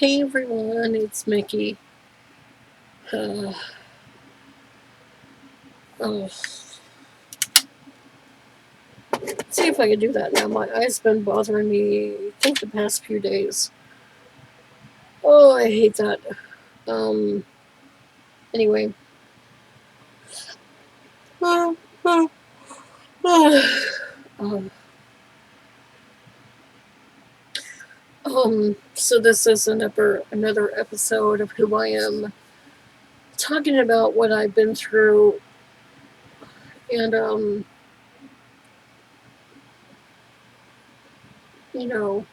Hey everyone, it's Mickey. Uh, oh, see if I can do that now. My eye's been bothering me, I think, the past few days. Oh, I hate that. Um, anyway. Uh, uh, um, so this is another episode of Who I Am, talking about what I've been through, and, you know,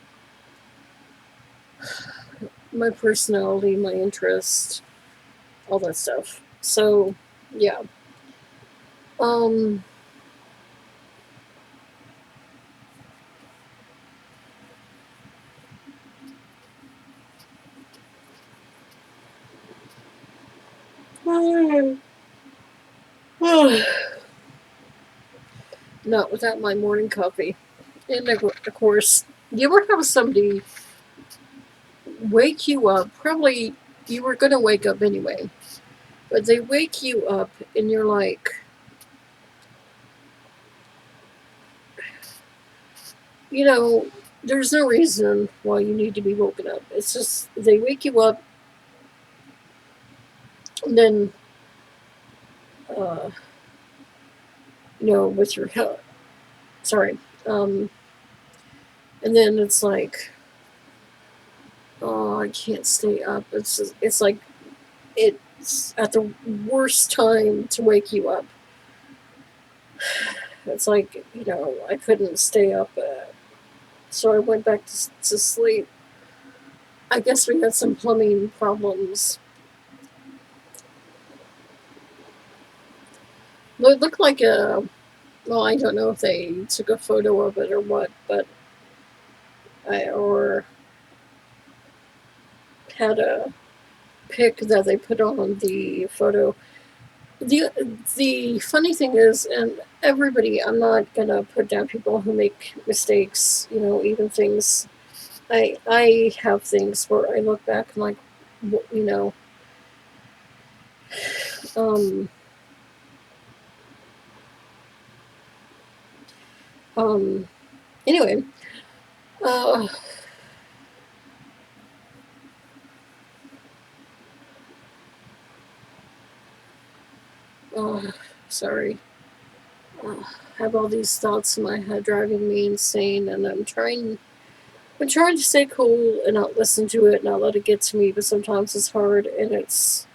my personality, my interest, all that stuff. So, yeah. Um, Not without my morning coffee. And of course, you ever have somebody wake you up? Probably you were going to wake up anyway, but they wake you up and you're like, you know, there's no reason why you need to be woken up. It's just they wake you up and then, uh, with your health. Sorry. Um, and then it's like, oh, I can't stay up. It's like it's at the worst time to wake you up. It's like, I couldn't stay up, so I went back to sleep. I guess we had some plumbing problems. It looked like well, I don't know if they took a photo of it or what, but or had a pic that they put on the photo. The, the funny thing is, and everybody, I'm not gonna put down people who make mistakes, even things. I have things where I look back and like, you know, um, um, anyway, uh, oh, sorry. I have all these thoughts in my head driving me insane, and I'm trying to stay cool and not listen to it, not let it get to me, but sometimes it's hard, and it's,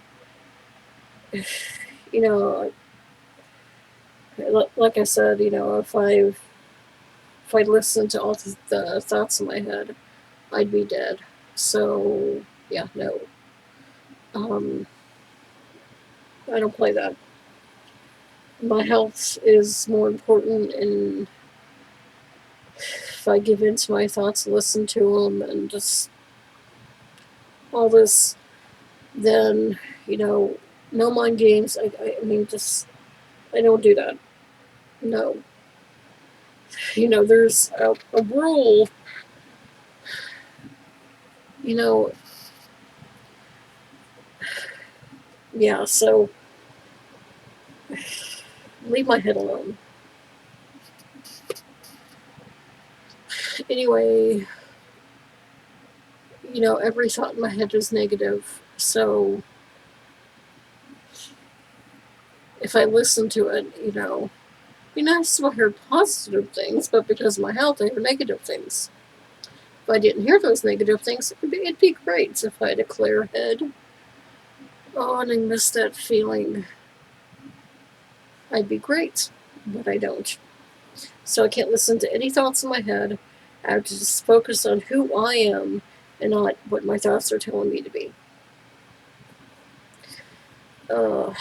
you know, like I said, if I listened to all the thoughts in my head, I'd be dead. So yeah, no, um, I don't play that. My health is more important, and if I give in to my thoughts and listen to them and just all this, then, no mind games. I mean, just, I don't do that. No. There's a rule, you know, yeah, so leave my head alone. Anyway, every thought in my head is negative. So if I listen to it, be nice to hear positive things, but because of my health, I hear negative things. If I didn't hear those negative things, it'd be great if I had a clear head. Oh, and I miss that feeling. I'd be great, but I don't. So I can't listen to any thoughts in my head. I have to just focus on who I am and not what my thoughts are telling me to be. Uh,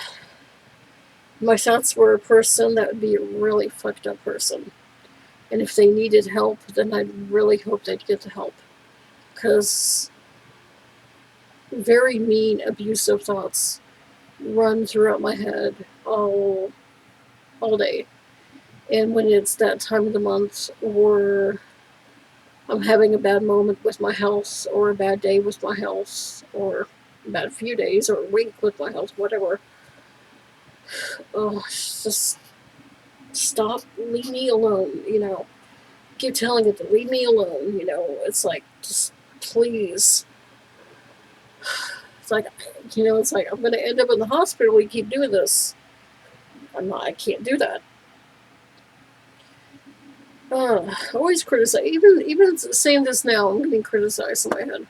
my thoughts were a person that would be a really fucked up person. And if they needed help, then I'd really hope they'd get the help. Because very mean, abusive thoughts run throughout my head all day. And when it's that time of the month, or I'm having a bad moment with my health, or a bad day with my health, or a bad few days, or a week with my health, whatever. Oh, just stop, leave me alone, you know. Keep telling it to leave me alone, you know. It's like, just please. It's like, you know, it's like I'm gonna end up in the hospital. We keep doing this. I can't do that. Always criticize. Even saying this now, I'm getting criticized in my head.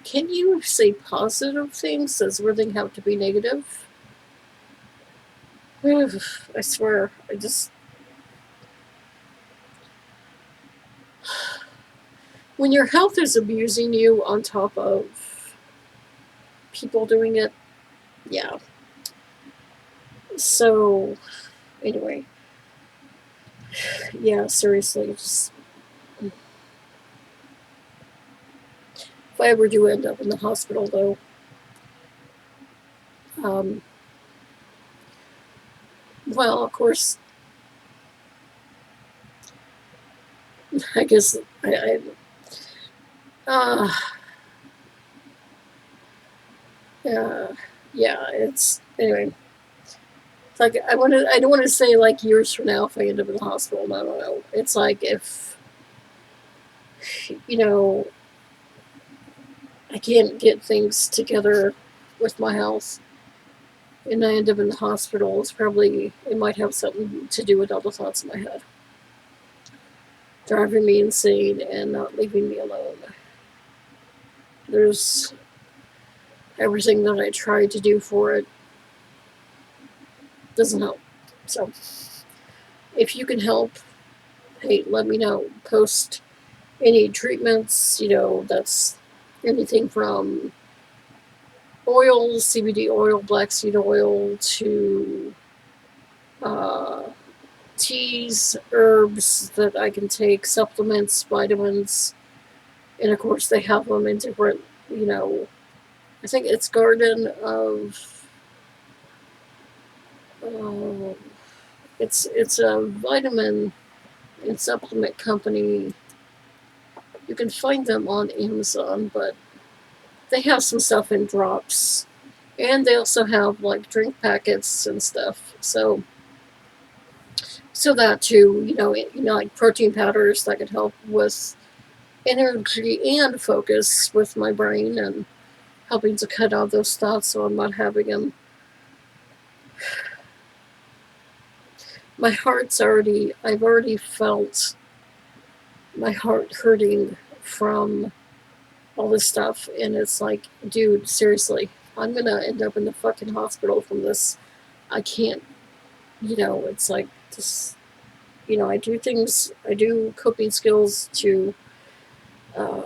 Can you say positive things? Does everything have to be negative? I swear, I just. When your health is abusing you on top of people doing it, yeah. So, anyway, yeah, seriously, just. If I ever do end up in the hospital, though, um, well, of course, I guess uh, yeah, yeah, it's anyway. It's like I don't want to say like years from now if I end up in the hospital. I don't know. It's like if you know I can't get things together with my health, and I end up in the hospital. It might have something to do with all the thoughts in my head, driving me insane and not leaving me alone. There's everything that I tried to do for it doesn't help. So if you can help, hey, let me know. Post any treatments, you know, that's anything from oils, CBD oil, black seed oil, to uh, teas, herbs that I can take, supplements, vitamins, and of course they have them in different, you know, I think it's Garden of, uh, it's a vitamin and supplement company. You can find them on Amazon, but they have some stuff in drops, and they also have like drink packets and stuff. So that too, like protein powders that could help with energy and focus with my brain and helping to cut out those thoughts so I'm not having them. I've already felt my heart hurting from all this stuff, and it's like, dude, seriously, I'm gonna end up in the fucking hospital from this. I can't, it's like, just, I do coping skills to, uh,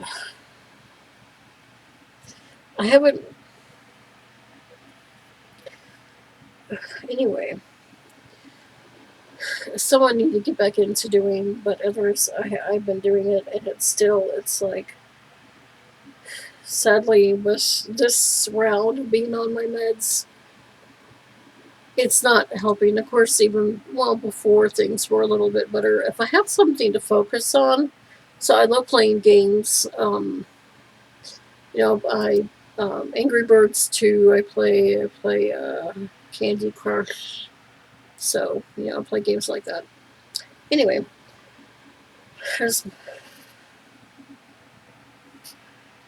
I haven't, anyway, some I need to get back into doing, but others I've been doing it, and it's like, sadly, with this round being on my meds, it's not helping. Of course, even well before things were a little bit better, if I have something to focus on, so I love playing games. I Angry Birds 2. I play Candy Crush. So I play games like that. Anyway, there's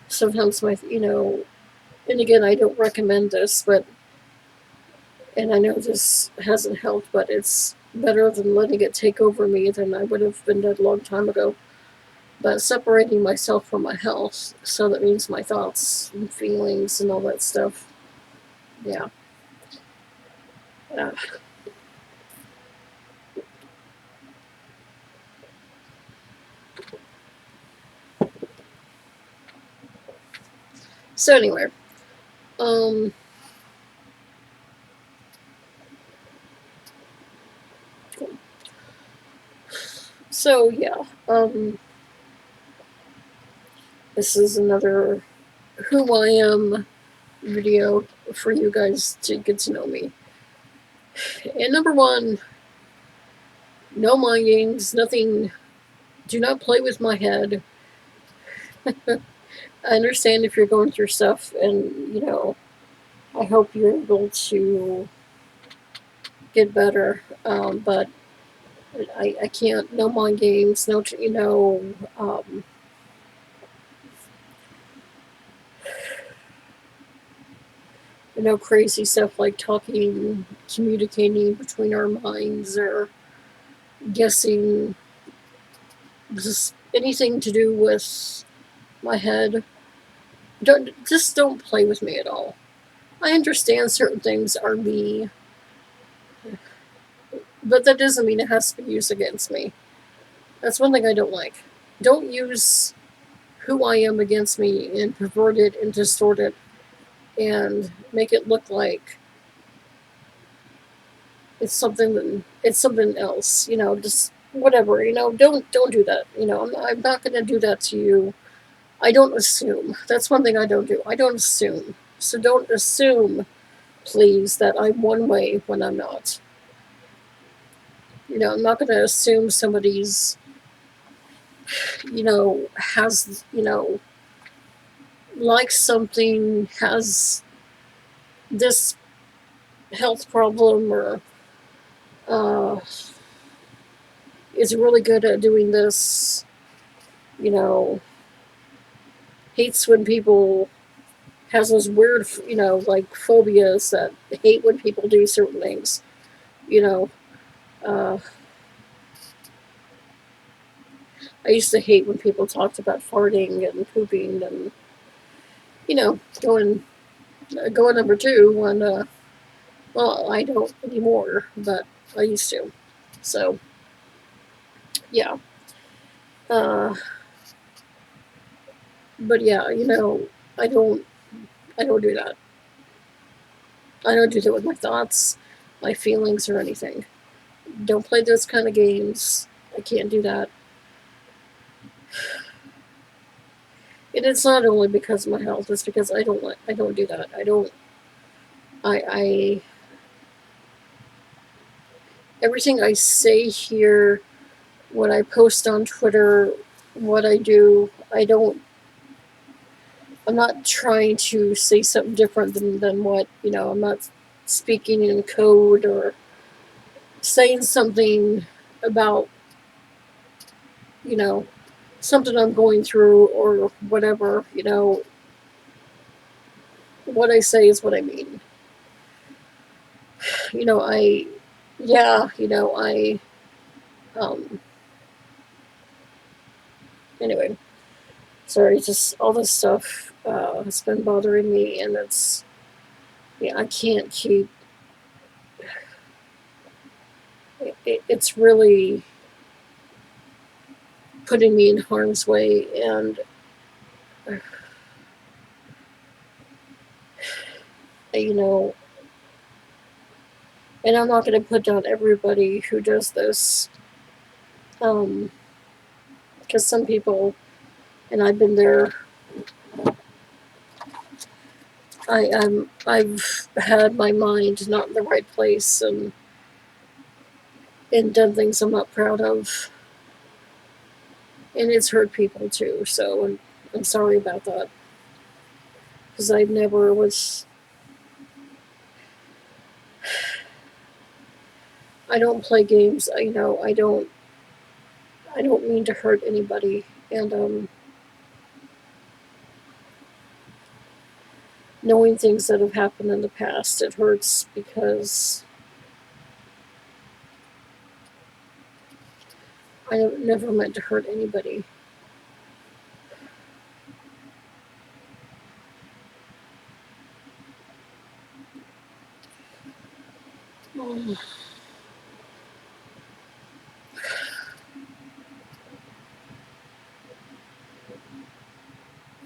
sometimes and again, I don't recommend this, and I know this hasn't helped, but it's better than letting it take over me. Than I would have been dead a long time ago. But separating myself from my health, so that means my thoughts and feelings and all that stuff. Yeah. Uh, so anyway, um, so yeah, this is another who I am video for you guys to get to know me. And number one, No mind games, nothing. Do not play with my head. I understand if you're going through stuff, and I hope you're able to get better. But I can't. No mind games. No, crazy stuff like talking, communicating between our minds, or guessing. Just anything to do with my head. Don't play with me at all. I understand certain things are me, but that doesn't mean it has to be used against me. That's one thing I don't like. Don't use who I am against me and pervert it and distort it and make it look like it's something else. Just whatever. Don't do that. I'm not going to do that to you. I don't assume. That's one thing I don't do. I don't assume. So don't assume, please, that I'm one way when I'm not. I'm not going to assume somebody's, has, likes something, has this health problem, or uh, is really good at doing this, you know, hates when people, has those weird, like phobias that hate when people do certain things, you know. Uh, I used to hate when people talked about farting and pooping and, going number two when, well, I don't anymore, but I used to. So, yeah. Uh, but yeah, I don't, I don't do that. I don't do that with my thoughts, my feelings, or anything. Don't play those kind of games. I can't do that. And it's not only because of my health, it's because I don't do that. I don't, I, everything I say here, what I post on Twitter, what I do, I'm not trying to say something different than what, I'm not speaking in code or saying something about, you know, something I'm going through or whatever, what I say is what I mean. I, yeah, um, anyway, sorry, just all this stuff has been bothering me, and yeah, I can't keep, it's really putting me in harm's way, and, you know, and I'm not going to put down everybody who does this, because some people, and I've been there, I've had my mind not in the right place, and done things I'm not proud of, and it's hurt people too. So I'm sorry about that, because I never was. I don't play games. I don't mean to hurt anybody, and knowing things that have happened in the past, it hurts because I never meant to hurt anybody.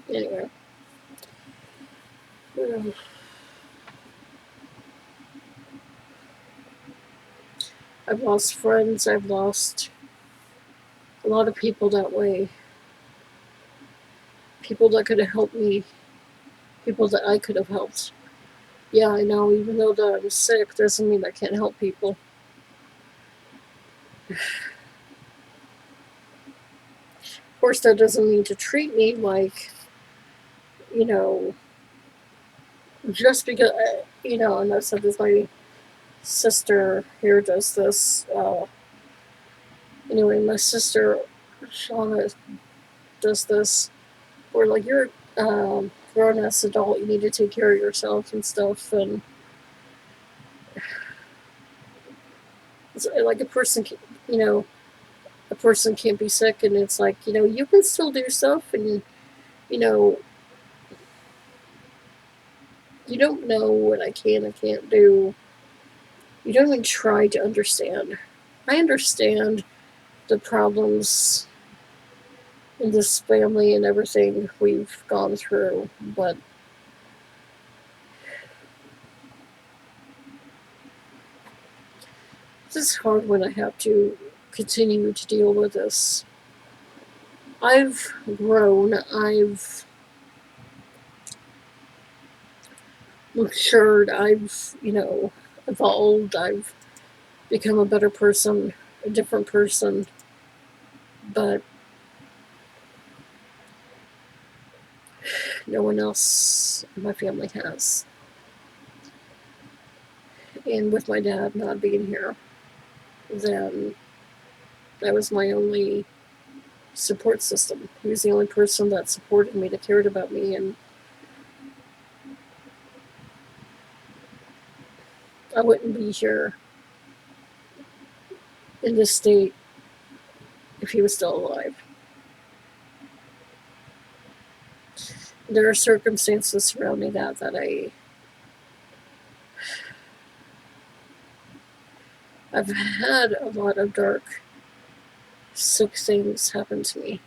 Anyway, I've lost friends. I've lost a lot of people that way. People that could have helped me. People that I could have helped. Yeah, I know. Even though that I'm sick, doesn't mean I can't help people. Of course, that doesn't mean to treat me like, you know, just because, and I've said this, my sister here does this. Anyway, my sister, Shauna, does this where, like, you're grown ass adult, you need to take care of yourself and stuff. And it's like you know, a person can't be sick, and it's like, you can still do stuff, and, you know, you don't know what I can and can't do. You don't even try to understand. I understand the problems in this family and everything we've gone through, but it's hard when I have to continue to deal with this. I've grown, I've matured, I've, evolved, I've become a better person, a different person, but no one else in my family has. And with my dad not being here, then that was my only support system. He was the only person that supported me, that cared about me, and I wouldn't be here in this state if he was still alive. There are circumstances surrounding that I've had a lot of dark, sick things happen to me.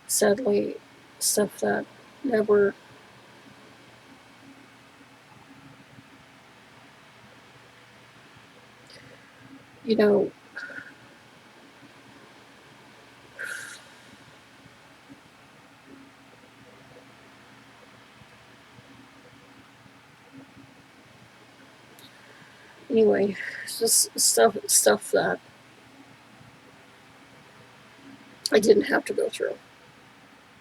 Sadly, stuff that never, you know, anyway, just stuff that I didn't have to go through.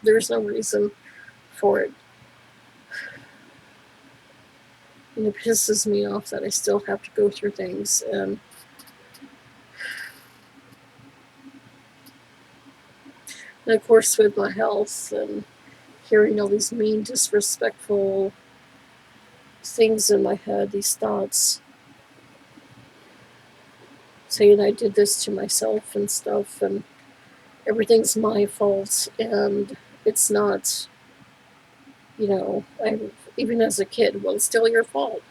There's no reason for it. And it pisses me off that I still have to go through things. And of course, with my health and hearing all these mean, disrespectful things in my head, these thoughts, saying I did this to myself and stuff, and everything's my fault, and it's not, even as a kid, well, it's still your fault.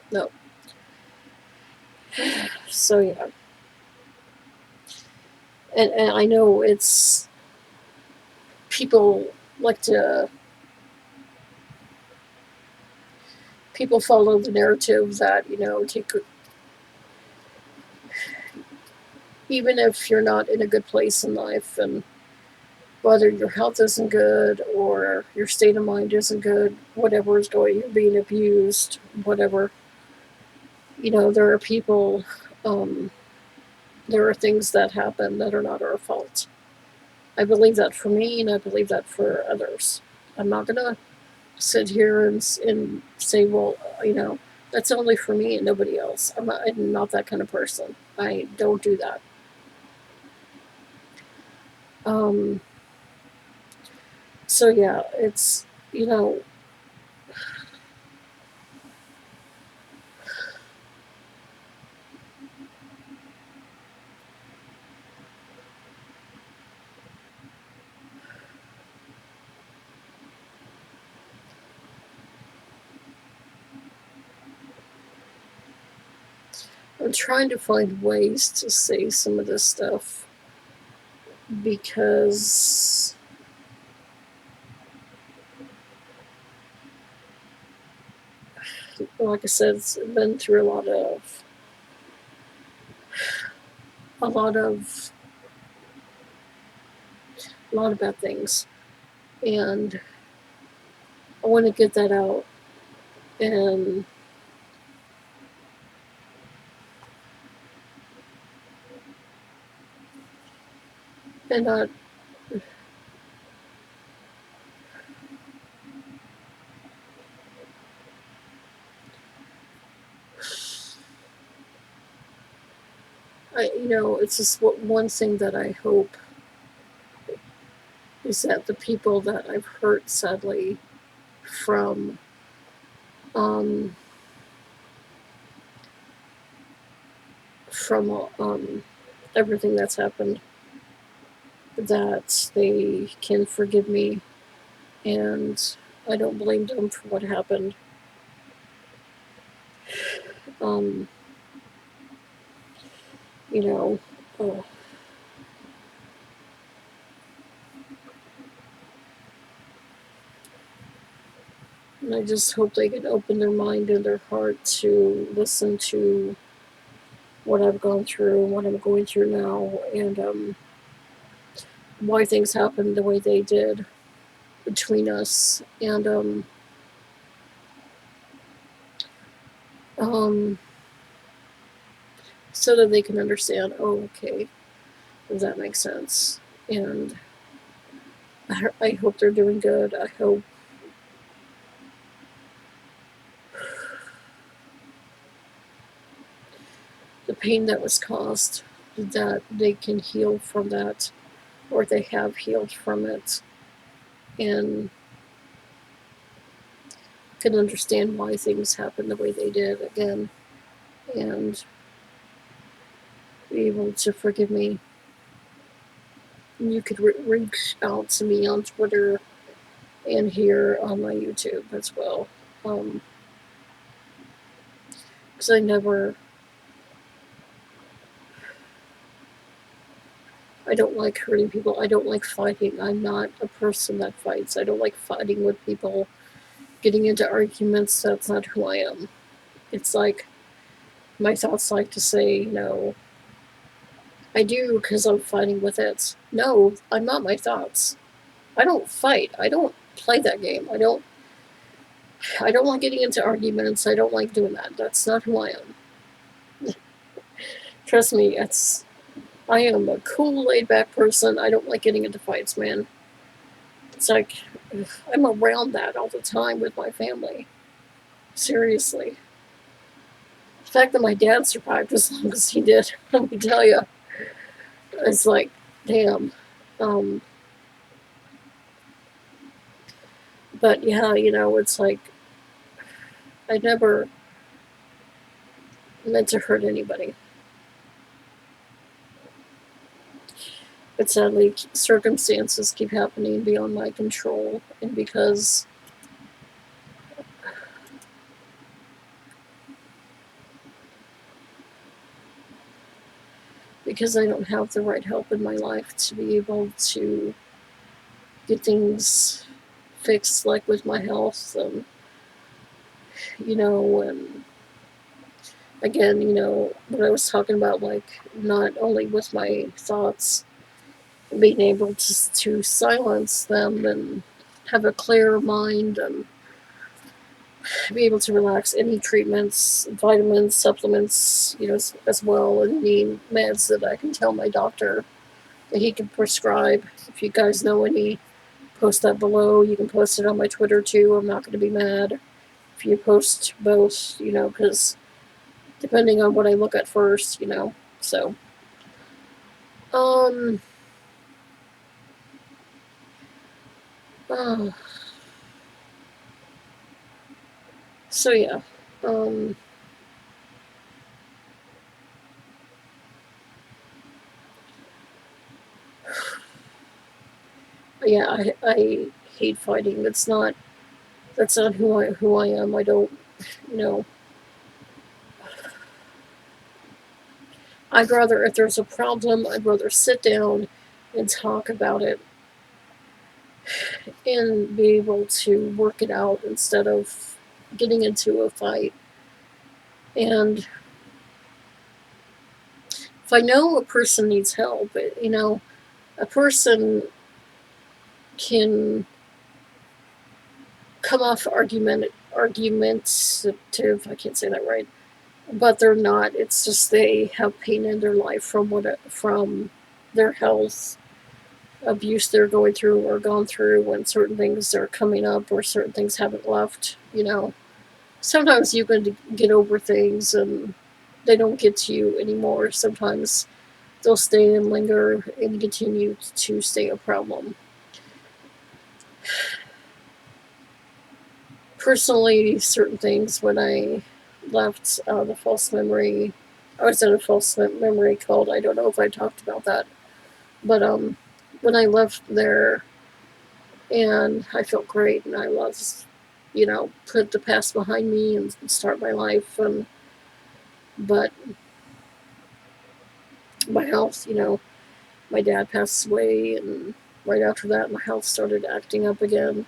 No. So, yeah. And I know it's, people like to, people follow the narrative that, even if you're not in a good place in life, and whether your health isn't good or your state of mind isn't good, whatever is going, you're being abused, whatever, there are people, there are things that happen that are not our fault. I believe that for me, and I believe that for others. I'm not going to sit here and say, well, that's only for me and nobody else. I'm not that kind of person. I don't do that. So yeah, it's, I'm trying to find ways to say some of this stuff because, like I said, it's been through a lot of a lot of bad things, and I want to get that out and not. It's just one thing that I hope is that the people that I've hurt, sadly, from um, from everything that's happened, that they can forgive me, and I don't blame them for what happened. Um, you know, uh, and I just hope they can open their mind and their heart to listen to what I've gone through, what I'm going through now, and why things happened the way they did between us, and um, so that they can understand. Oh, okay, that makes sense, and I hope they're doing good. I hope the pain that was caused, that they can heal from that, or they have healed from it, and can understand why things happened the way they did again, and be able to forgive me. And you could reach out to me on Twitter and here on my YouTube as well. Because I don't like hurting people. I don't like fighting. I'm not a person that fights. I don't like fighting with people, getting into arguments. That's not who I am. It's like my thoughts like to say, no, I do because I'm fighting with it. No, I'm not my thoughts. I don't fight. I don't play that game. I don't like getting into arguments. I don't like doing that. That's not who I am. Trust me, I am a cool, laid back person. I don't like getting into fights, man. It's like I'm around that all the time with my family. Seriously. The fact that my dad survived as long as he did, let me tell you, it's like, damn. Um, but yeah, it's like I never meant to hurt anybody. But sadly, circumstances keep happening beyond my control, and because I don't have the right help in my life to be able to get things fixed, like with my health, and again, what I was talking about, like not only with my thoughts, being able to silence them and have a clear mind and be able to relax. Any treatments, vitamins, supplements, as well, and any meds that I can tell my doctor that he can prescribe. If you guys know any, post that below. You can post it on my Twitter too. I'm not going to be mad if you post both, because depending on what I look at first, So, um, uh, so yeah, um, yeah, I hate fighting. That's not who I am. I don't, you know. I'd rather, if there's a problem, I'd rather sit down and talk about it and be able to work it out instead of getting into a fight. And if I know a person needs help, a person can come off argumentative. I can't say that right, but they're not. It's just they have pain in their life from their health abuse they're going through or gone through when certain things are coming up or certain things haven't left. Sometimes you can get over things and they don't get to you anymore. Sometimes they'll stay and linger and continue to stay a problem. Personally, certain things when I left the false memory, I was in a false memory cult. I don't know if I talked about that, but when I left there and I felt great and I was, put the past behind me and start my life. But my health, my dad passed away, and right after that, my health started acting up again.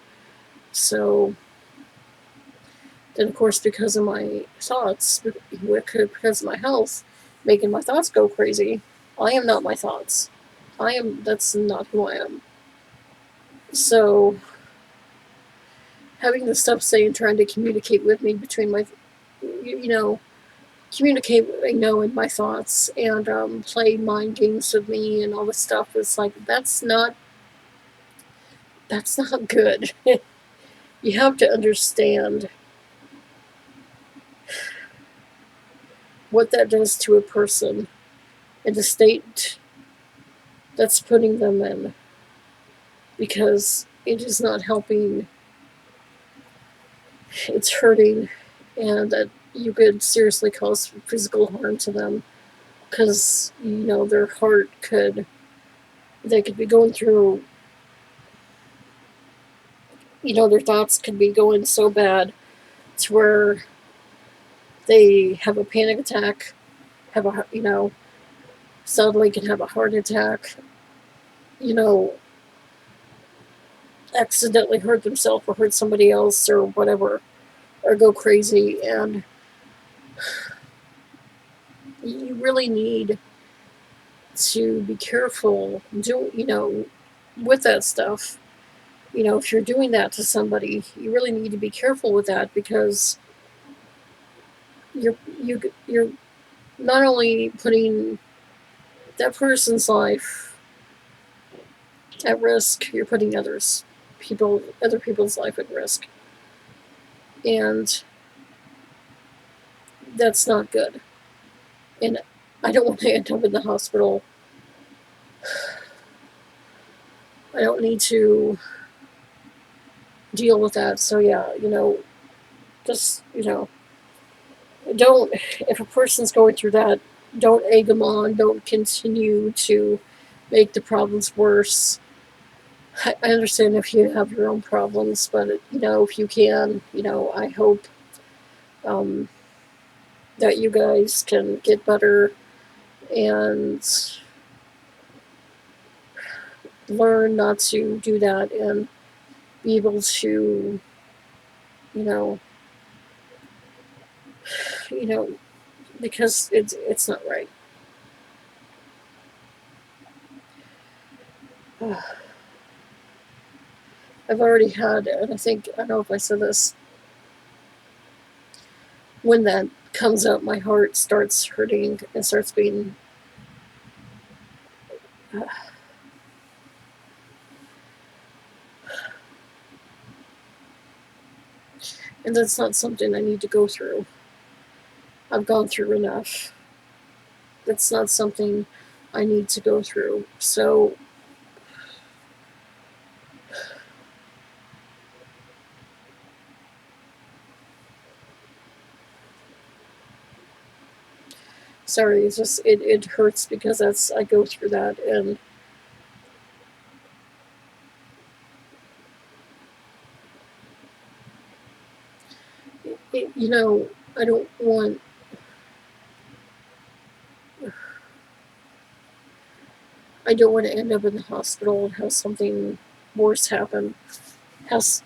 So then, of course, because of my thoughts, because of my health, making my thoughts go crazy, I am not my thoughts. That's not who I am. So having the stuff saying, trying to communicate with me between my, communicate, in my thoughts and play mind games with me and all this stuff, it's like, that's not good. You have to understand what that does to a person and the state that's putting them in, because it is not helping, it's hurting, and that you could seriously cause physical harm to them, because their heart they could be going through, their thoughts could be going so bad to where they have a panic attack, have a, suddenly can have a heart attack, you know, accidentally hurt themselves or hurt somebody else or whatever, or go crazy. And you really need to be careful, with that stuff. If you're doing that to somebody, you really need to be careful with that, because you're not only putting that person's life at risk, you're putting other people's life at risk. And that's not good. And I don't want to end up in the hospital. I don't need to deal with that. So yeah, just, don't, if a person's going through that, don't egg them on, don't continue to make the problems worse. I understand if you have your own problems, but if you can, I hope that you guys can get better and learn not to do that, and be able to, you know, you know, because it's not right. I've already had, and I don't know if I said this, when that comes up, my heart starts hurting and starts being. And that's not something I need to go through. I've gone through enough. That's not something I need to go through. So, sorry, it hurts because I go through that, and I don't want. I don't want to end up in the hospital and have something worse happen.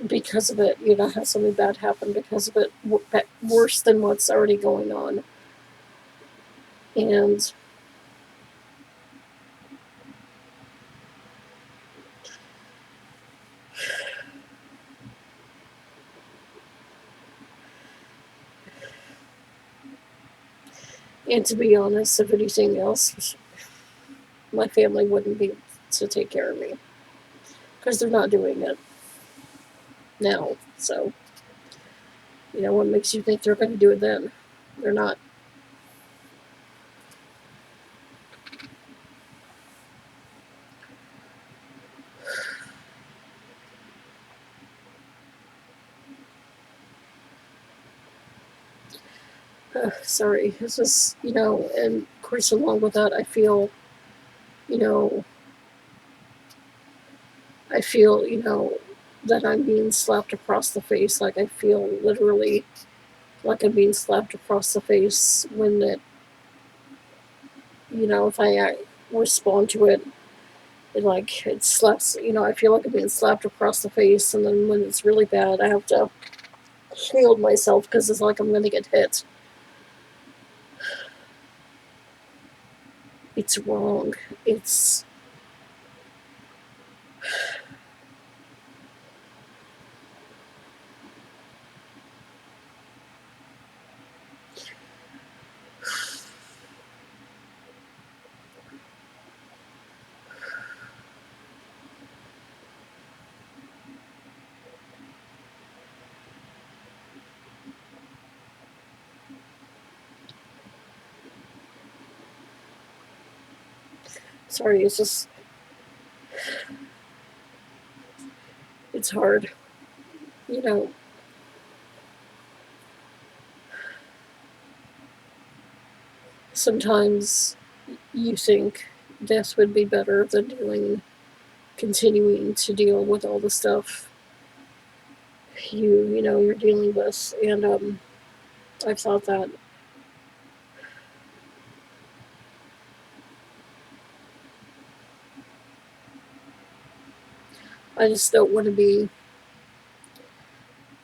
Because of it, have something bad happen because of it, worse than what's already going on. And And to be honest, if anything else, my family wouldn't be able to take care of me because they're not doing it now. So, what makes you think they're going to do it then? They're not. Sorry. It's just, and of course, along with that, you know, I feel, that I'm being slapped across the face. Like, I feel literally like I'm being slapped across the face when if I respond to it, it slaps, I feel like I'm being slapped across the face. And then when it's really bad, I have to shield myself because it's like I'm going to get hit. It's wrong. It's. Sorry, it's just. It's hard. You know, sometimes you think death would be better than continuing to deal with all the stuff you're dealing with. And I've thought that. I just don't want to be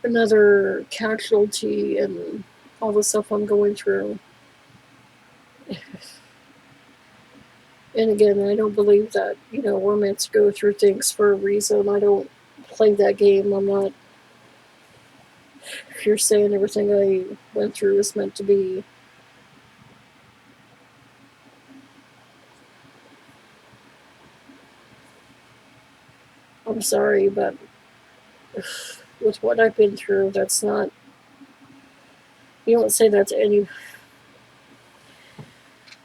another casualty and all the stuff I'm going through. And again, I don't believe that, we're meant to go through things for a reason. I don't play that game. I'm not. If you're saying everything I went through is meant to be. I'm sorry, but with what I've been through, that's not. You don't say that to any.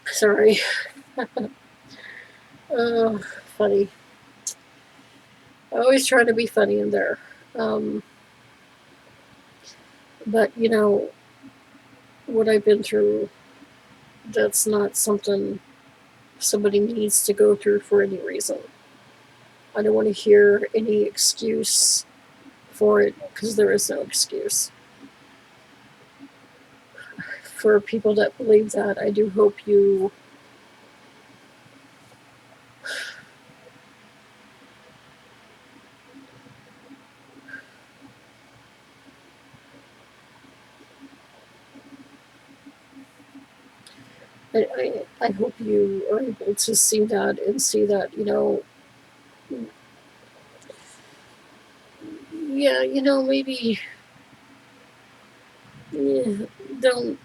Sorry. uh, Funny. I always try to be funny in there. Um, but, what I've been through, that's not something somebody needs to go through for any reason. I don't want to hear any excuse for it because there is no excuse. For people that believe that, I do hope you. I hope you are able to see that and see that, yeah, maybe, yeah, don't,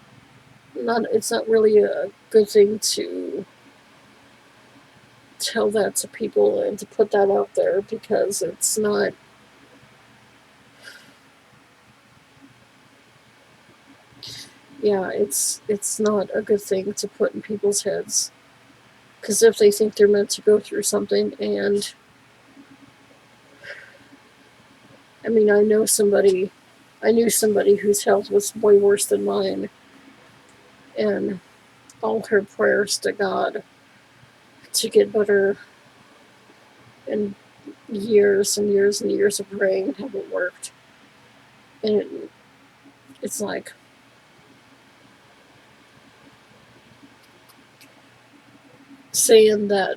not, it's not really a good thing to tell that to people and to put that out there because it's not. Yeah, it's not a good thing to put in people's heads because if they think they're meant to go through something, and I mean, I knew somebody whose health was way worse than mine, and all her prayers to God to get better, and years and years and years of praying haven't worked. And it's like, saying that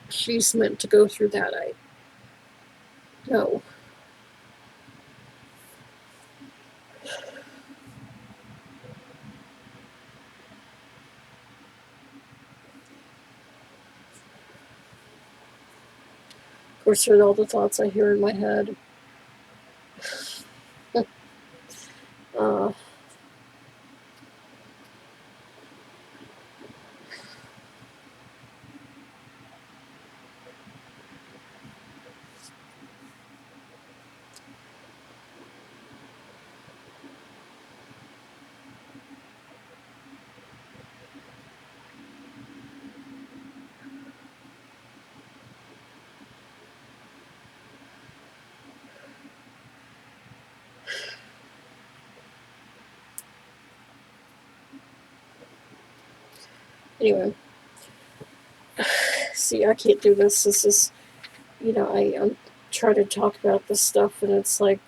she's meant to go through that. I no. Of course, with all the thoughts I hear in my head, uh, Anyway, see, I can't do this. This is, I try to talk about this stuff, and it's like,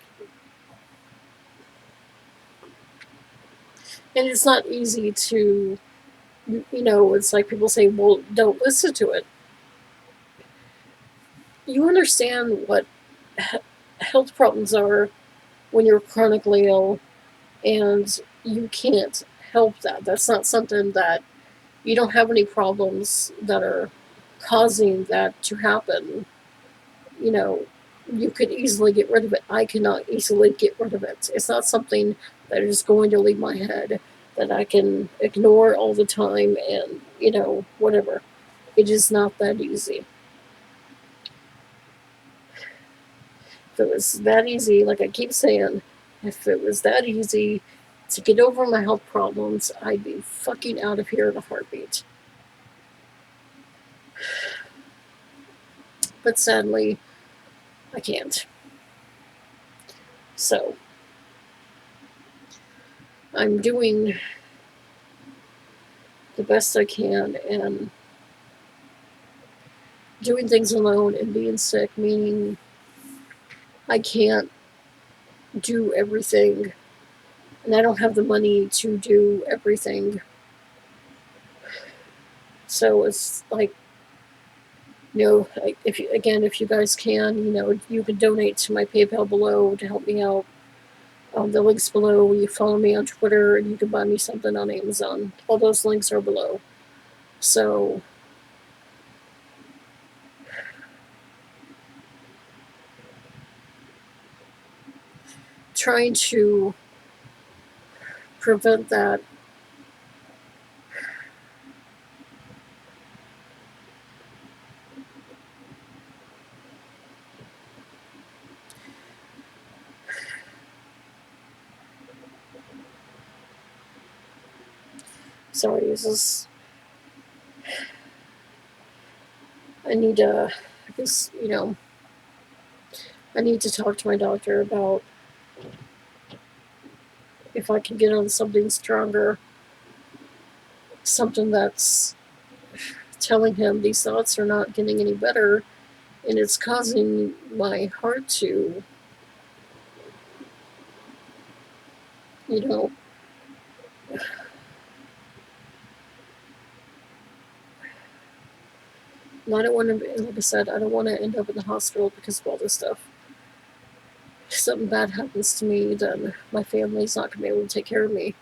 and it's not easy to, it's like people say, well, don't listen to it. You understand what health problems are when you're chronically ill, and you can't help that. That's not something that you don't have any problems that are causing that to happen. You know, you could easily get rid of it. I cannot easily get rid of it. It's not something that is going to leave my head that I can ignore all the time and, whatever. It is not that easy. If it was that easy, like I keep saying, if it was that easy to get over my health problems, I'd be fucking out of here in a heartbeat. But sadly, I can't. So, I'm doing the best I can and doing things alone and being sick, meaning I can't do everything and I don't have the money to do everything. So it's like, if you guys can, you can donate to my PayPal below to help me out. The links below. You follow me on Twitter, and you can buy me something on Amazon. All those links are below. So, trying to prevent that. Sorry, this is. I need to. I guess, I need to talk to my doctor about if I can get on something stronger, something that's telling him these thoughts are not getting any better, and it's causing my heart to, you know, I don't want to, like I said, I don't want to end up in the hospital because of all this stuff. If something bad happens to me, then my family's not going to be able to take care of me.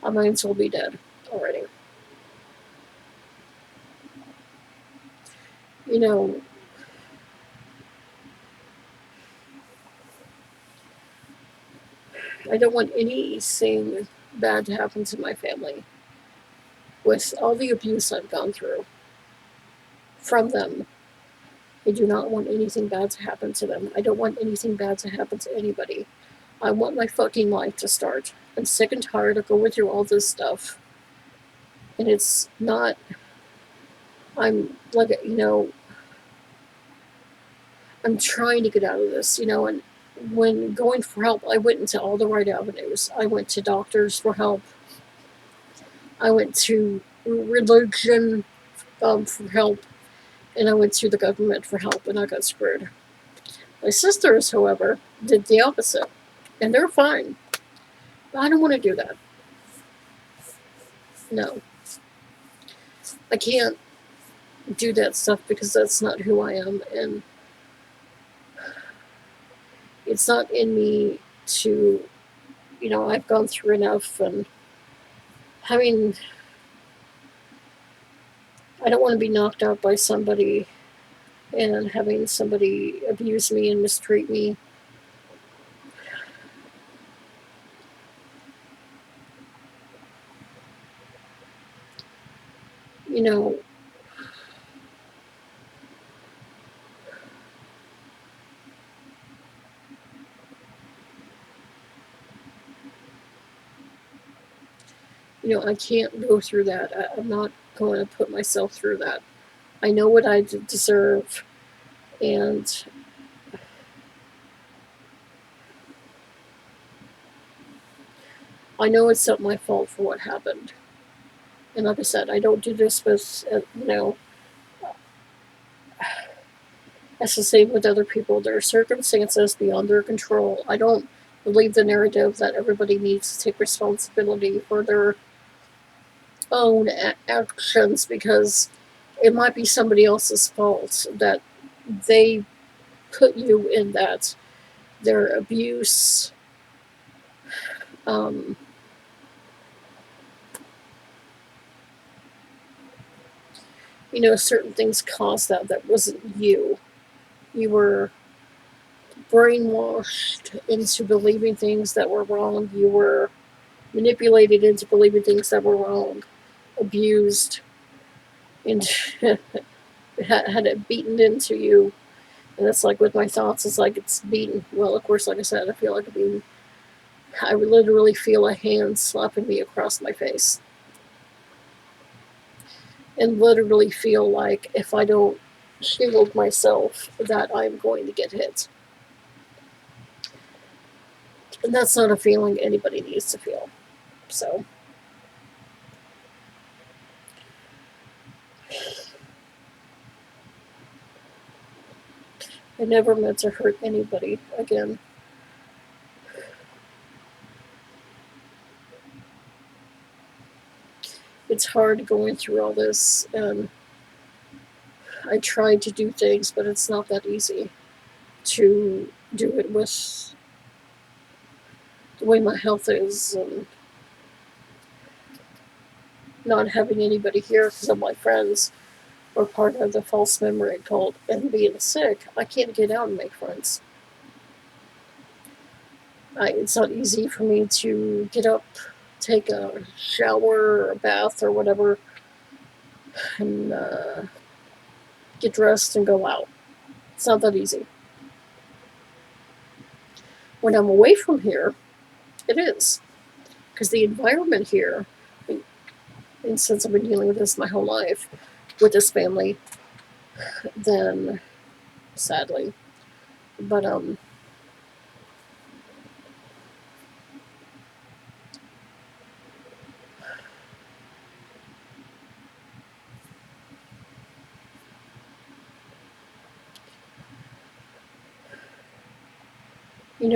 I might as well be dead already. You know, I don't want anything bad to happen to my family. With all the abuse I've gone through from them, I do not want anything bad to happen to them. I don't want anything bad to happen to anybody. I want my fucking life to start. I'm sick and tired of going through all this stuff. And it's not, I'm like, I'm trying to get out of this, and when going for help, I went into all the right avenues. I went to doctors for help. I went to religion for help. And I went to the government for help, and I got screwed. My sisters, however, did the opposite. And they're fine. But I don't want to do that. No. I can't do that stuff because that's not who I am. And it's not in me to, I've gone through enough. And having, I don't want to be knocked out by somebody and having somebody abuse me and mistreat me. You know, I can't go through that. I'm not going to put myself through that. I know what I deserve, and I know it's not my fault for what happened. And like I said, I don't do this with, that's the same with other people. There are circumstances beyond their control. I don't believe the narrative that everybody needs to take responsibility for their own actions, because it might be somebody else's fault that they put you in that. Their abuse, um, certain things caused that wasn't you. You were brainwashed into believing things that were wrong. You were manipulated into believing things that were wrong, abused, and had it beaten into you. And it's like with my thoughts, it's like it's beaten. Well, of course, like I said, I feel like being. I would literally feel a hand slapping me across my face, and literally feel like if I don't shield myself, that I'm going to get hit. And that's not a feeling anybody needs to feel. So, I never meant to hurt anybody again. It's hard going through all this, and I tried to do things, but it's not that easy to do it with the way my health is, and not having anybody here because of my friends or part of the false memory cult, and being sick. I can't get out and make friends. It's not easy for me to get up, take a shower or a bath or whatever, and get dressed and go out. It's not that easy. When I'm away from here, it is. Because the environment here, and since I've been dealing with this my whole life, with this family, then sadly. But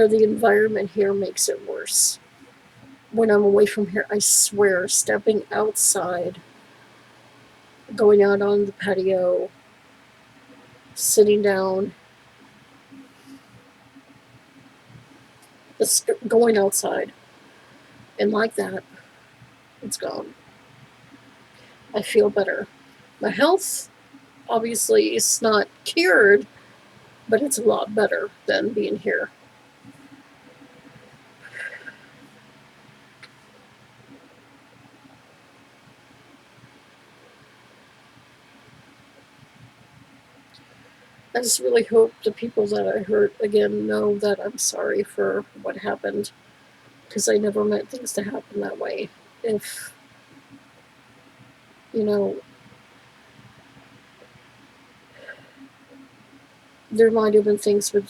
the environment here makes it worse. When I'm away from here, I swear, stepping outside, going out on the patio, sitting down, just going outside, and like that, it's gone. I feel better. My health, obviously, is not cured, but it's a lot better than being here. I just really hope the people that I hurt again know that I'm sorry for what happened, because I never meant things to happen that way. If, you know, there might have been things with,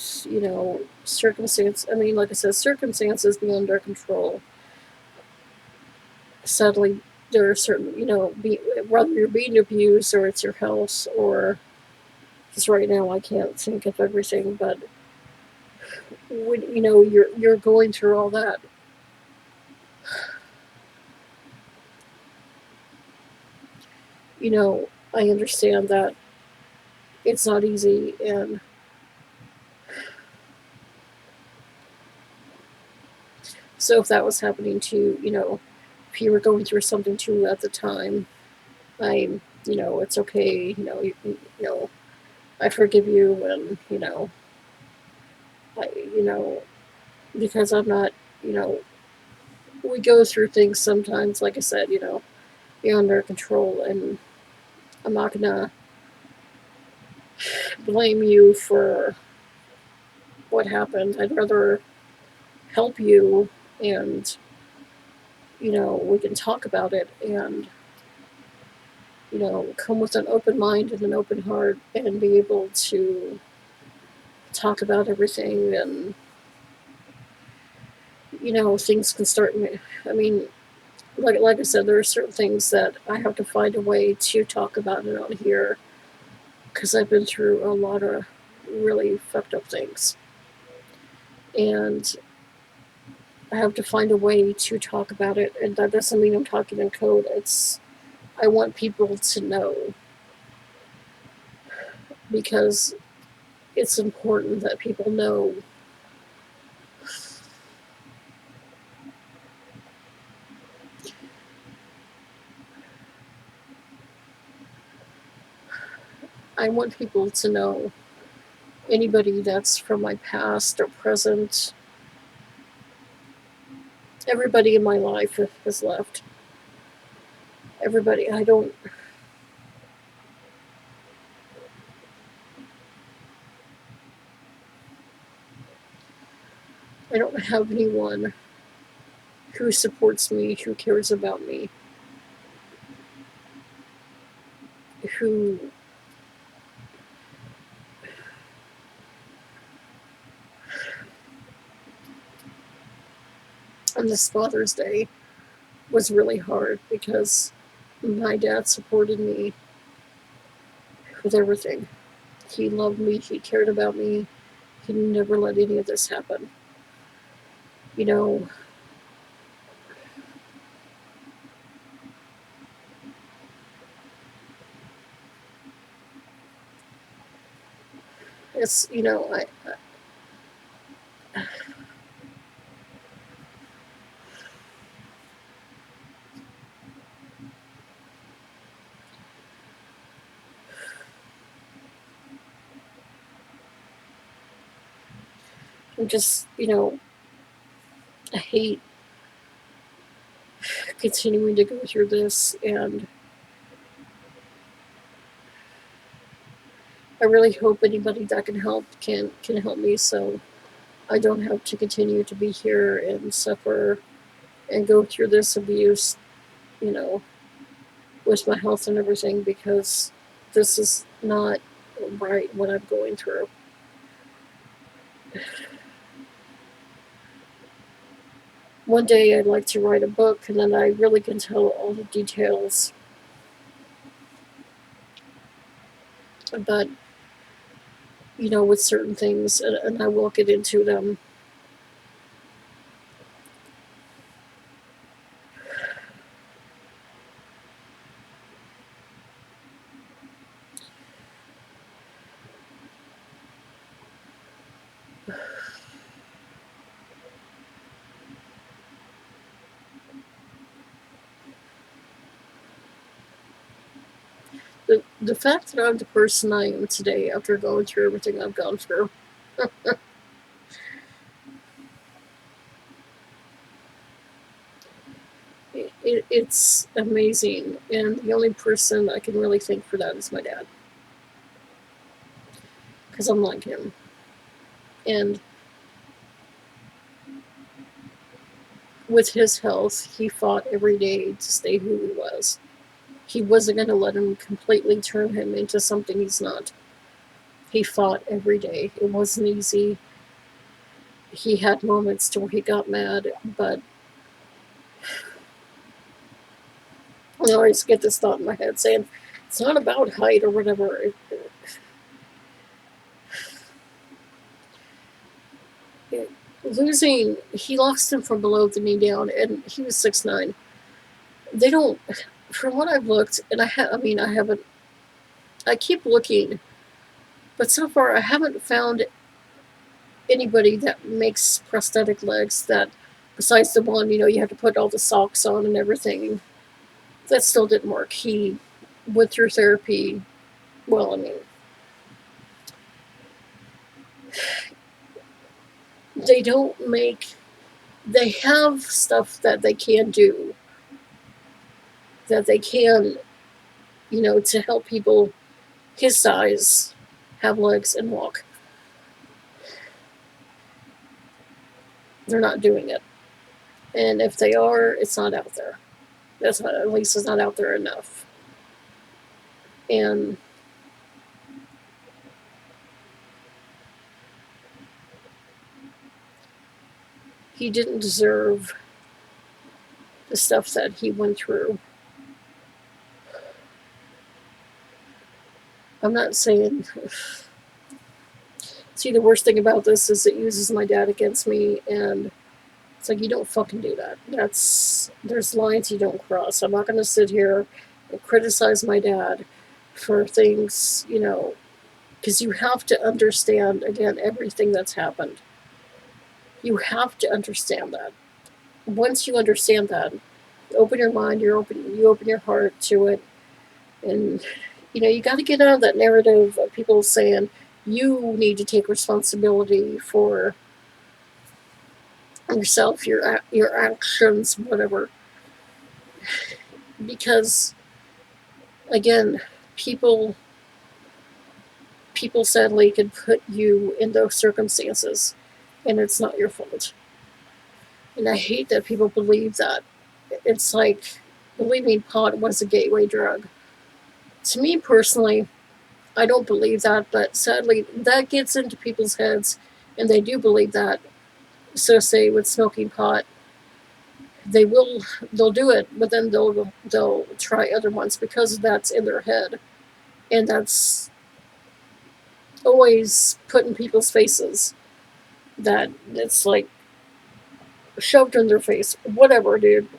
circumstance. I mean, like I said, circumstances beyond our control. Sadly, there are certain, whether you're being abused or it's your health, or just right now I can't think of everything, but when you're going through all that, I understand that it's not easy, and so if that was happening to if you were going through something too at the time, I'm it's okay, I forgive you, and I because I'm not you know we go through things sometimes, like I said, beyond our control, and I'm not gonna blame you for what happened. I'd rather help you, and we can talk about it, and come with an open mind and an open heart, and be able to talk about everything, and things can start. I mean, like I said, there are certain things that I have to find a way to talk about it on here because I've been through a lot of really fucked up things, and I have to find a way to talk about it. And that doesn't mean I'm talking in code. It's I want people to know because it's important that people know. I want people to know, anybody that's from my past or present, everybody in my life has left. Everybody. I don't have anyone who supports me, who cares about me, who on this Father's Day was really hard because my dad supported me with everything. He loved me, he cared about me, he never let any of this happen. You know, it's, I'm just, I hate continuing to go through this, and I really hope anybody that can help can help me so I don't have to continue to be here and suffer and go through this abuse, you know, with my health and everything, because this is not right what I'm going through. One day I'd like to write a book and then I really can tell all the details, but with certain things, and I will get into them. The fact that I'm the person I am today after going through everything I've gone through, it's amazing. And the only person I can really thank for that is my dad, because I'm like him. And with his health, he fought every day to stay who he was. He wasn't going to let him completely turn him into something he's not. He fought every day. It wasn't easy. He had moments to where he got mad, but I always get this thought in my head saying, it's not about height or whatever. Losing, he lost him from below the knee down, and he was 6'9". They don't, from what I've looked, and I haven't, I keep looking, but so far I haven't found anybody that makes prosthetic legs that, besides the one, you have to put all the socks on and everything, that still didn't work. He went through therapy. Well, they don't make, they have stuff that they can do, that they can, to help people his size have legs and walk. They're not doing it. And if they are, it's not out there. That's not, at least it's not out there enough. And he didn't deserve the stuff that he went through. I'm not saying. See, the worst thing about this is it uses my dad against me, and it's like, you don't fucking do that. There's lines you don't cross. I'm not going to sit here and criticize my dad for things, because you have to understand, again, everything that's happened. You have to understand that. Once you understand that, open your mind, you open your heart to it, and you got to get out of that narrative of people saying you need to take responsibility for yourself, your actions, whatever. Because again, people people sadly could put you in those circumstances, and it's not your fault. And I hate that people believe that. It's like, believe me, pot was a gateway drug. To me personally, I don't believe that, but sadly, that gets into people's heads, and they do believe that. So, say with smoking pot, they'll do it, but then they'll try other ones because that's in their head, and that's always put in people's faces. That it's like shoved in their face. Whatever, dude.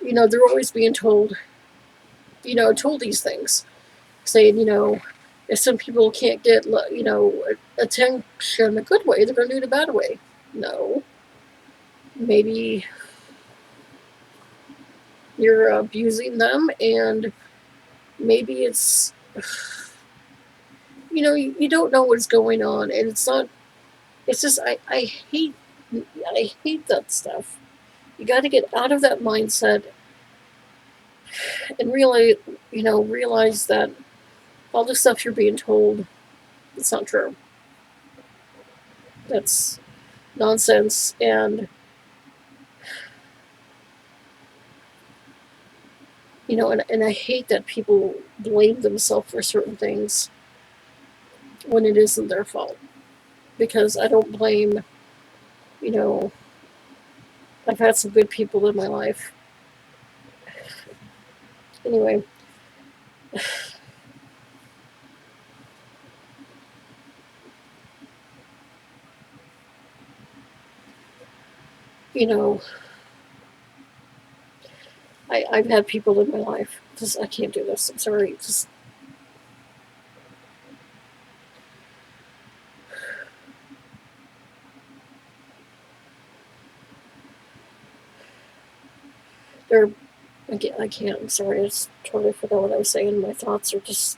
They're always being told these things, saying, if some people can't get, attention a good way, they're going to do it a bad way. No. Maybe you're abusing them, and maybe it's, you don't know what's going on, and it's not, it's just, I hate that stuff. You got to get out of that mindset and really, realize that all the stuff you're being told, it's not true. That's nonsense. And I hate that people blame themselves for certain things when it isn't their fault. Because I don't blame, you know, I've had some good people in my life. Anyway, you know, I've had people in my life. Just, I can't do this. I'm sorry. Just, they're, I can't. I'm sorry. I just totally forgot what I was saying. My thoughts are just.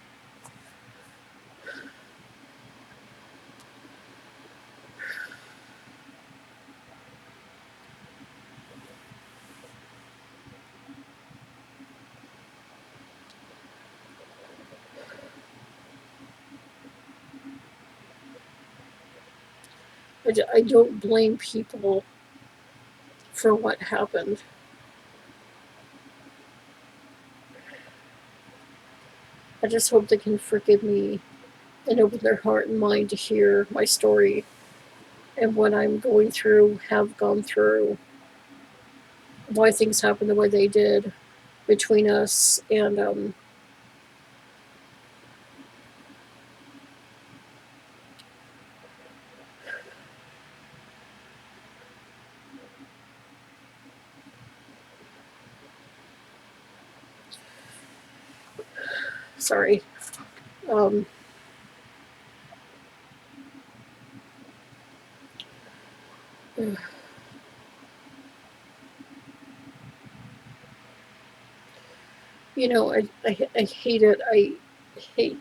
I don't blame people for what happened. I just hope they can forgive me and open their heart and mind to hear my story and what I'm going through, have gone through, why things happened the way they did between us, and sorry. Um, I hate it. Hate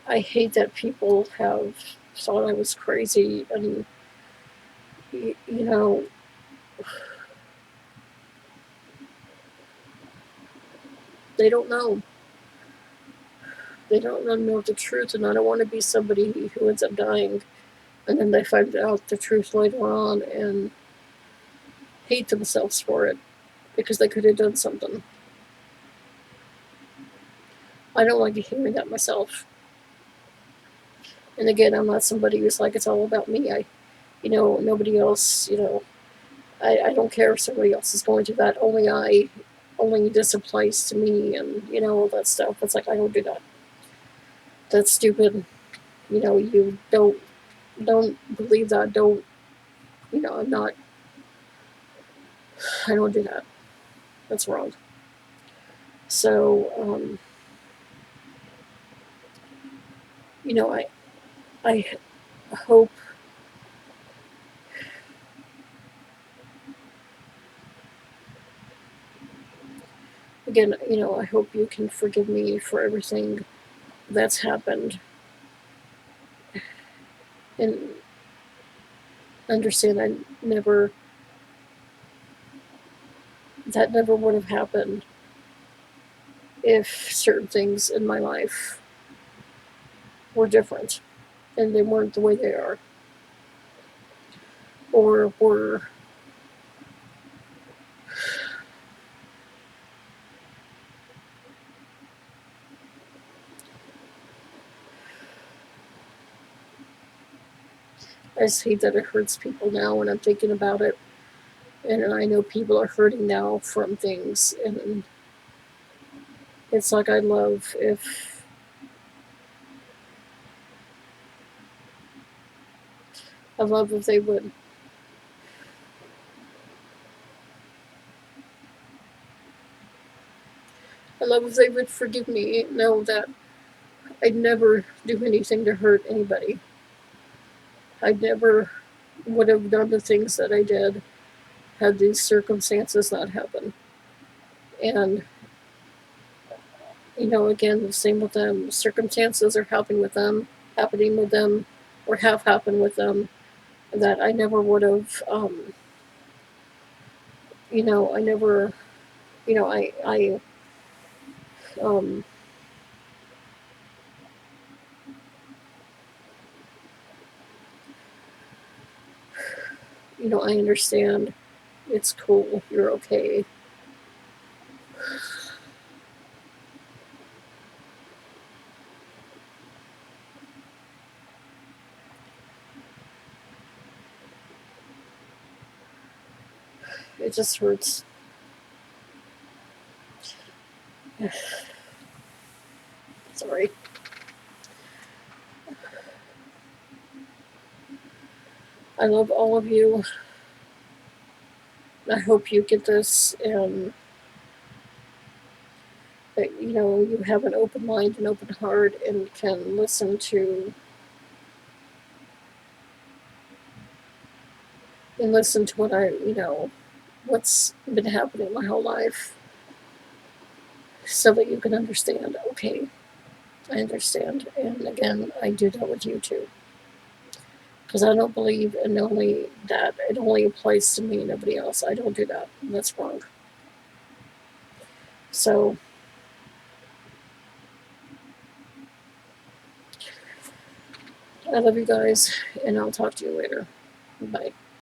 I hate that people have thought I was crazy, and you know they don't know. They don't know the truth, and I don't want to be somebody who ends up dying, and then they find out the truth later on and hate themselves for it because they could have done something. I don't like hearing that myself. And again, I'm not somebody who's like, it's all about me. Nobody else, I don't care if somebody else is going through that. Only this applies to me, and all that stuff. It's like I don't do that. That's stupid. You don't believe that. Don't I'm not. I don't do that. That's wrong. So I hope again. I hope you can forgive me for everything that's happened, and understand I never that never would have happened if certain things in my life were different and they weren't the way they are, or were I just hate that it hurts people now when I'm thinking about it. And I know people are hurting now from things. And it's like I'd love if they would. I'd love if they would forgive me, know that I'd never do anything to hurt anybody. I never would have done the things that I did had these circumstances not happened. And again, the same with them. Circumstances are happening with them, or have happened with them, that I never would have. I never. I um, I understand. It's cool. You're okay. It just hurts. Sorry. I love all of you. I hope you get this, and that you have an open mind and open heart and can listen to what what's been happening my whole life, so that you can understand. Okay, I understand. And again, I do that with you too, because I don't believe in only that it only applies to me, nobody else. I don't do that. That's wrong. So I love you guys, and I'll talk to you later. Bye.